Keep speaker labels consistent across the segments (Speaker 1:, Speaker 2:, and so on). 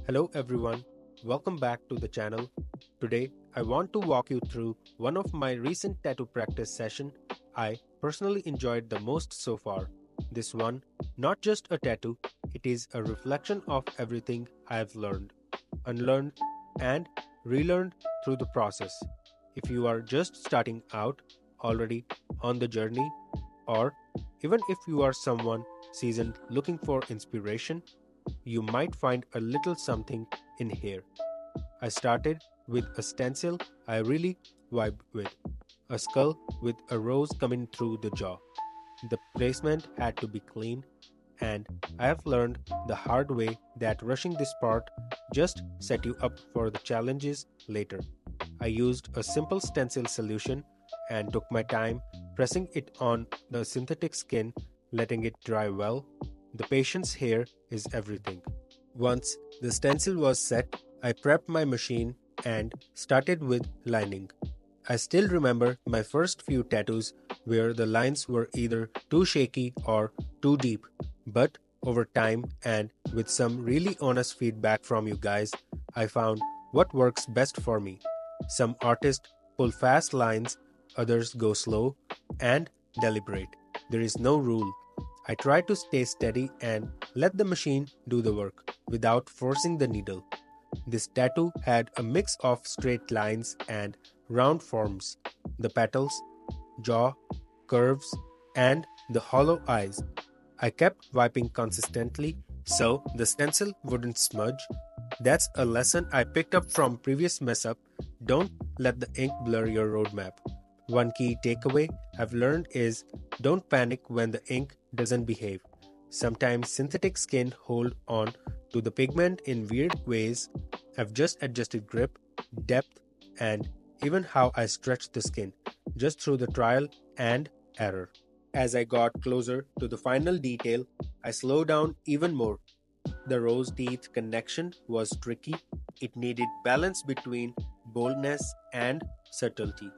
Speaker 1: Hello everyone, welcome back to the channel. Today I want to walk you through one of my recent tattoo practice session I personally enjoyed the most so far. This one, not just a tattoo, it is a reflection of everything I have learned, unlearned and relearned through the process. If you are just starting out, already on the journey, or even if you are someone seasoned looking for inspiration, you might find a little something in here. I started with a stencil I really vibe with, a skull with a rose coming through the jaw. The placement had to be clean, and I have learned the hard way that rushing this part just set you up for the challenges later. I used a simple stencil solution and took my time pressing it on the synthetic skin, letting it dry well. The patience here is everything. Once the stencil was set, I prepped my machine and started with lining. I still remember my first few tattoos where the lines were either too shaky or too deep, but over time and with some really honest feedback from you guys, I found what works best for me. Some artists pull fast lines, others go slow and deliberate. There is no rule. I try to stay steady and let the machine do the work without forcing the needle. This tattoo had a mix of straight lines and round forms, the petals, jaw, curves, and the hollow eyes. I kept wiping consistently so the stencil wouldn't smudge. That's a lesson I picked up from previous mess up. Don't let the ink blur your roadmap. One key takeaway I've learned is don't panic when the ink doesn't behave. Sometimes synthetic skin hold on to the pigment in weird ways. I've just adjusted grip, depth, and even how I stretch the skin just through the trial and error. As I got closer to the final detail, I slowed down even more. The rose teeth connection was tricky. It needed balance between boldness and subtlety.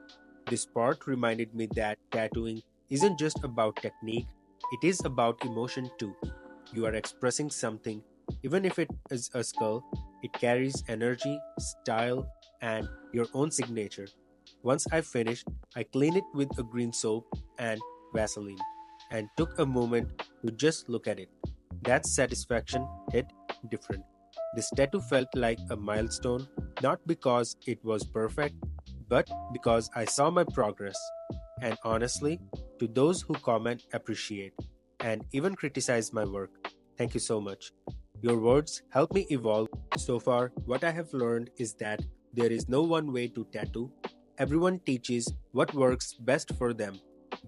Speaker 1: This part reminded me that tattooing isn't just about technique, it is about emotion too. You are expressing something, even if it is a skull, it carries energy, style, and your own signature. Once I finished, I cleaned it with a green soap and Vaseline and took a moment to just look at it. That satisfaction hit different. This tattoo felt like a milestone, not because it was perfect, but because I saw my progress. And honestly, to those who comment, appreciate, and even criticize my work, thank you so much. Your words help me evolve. So far, what I have learned is that there is no one way to tattoo. Everyone teaches what works best for them,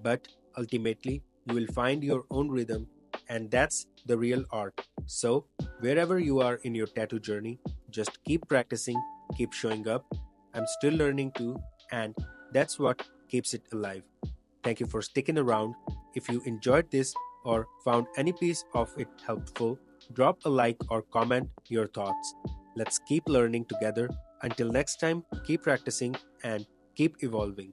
Speaker 1: but ultimately, you will find your own rhythm, and that's the real art. So, wherever you are in your tattoo journey, just keep practicing, keep showing up. I'm still learning too, and that's what keeps it alive. Thank you for sticking around. If you enjoyed this or found any piece of it helpful, drop a like or comment your thoughts. Let's keep learning together. Until next time, keep practicing and keep evolving.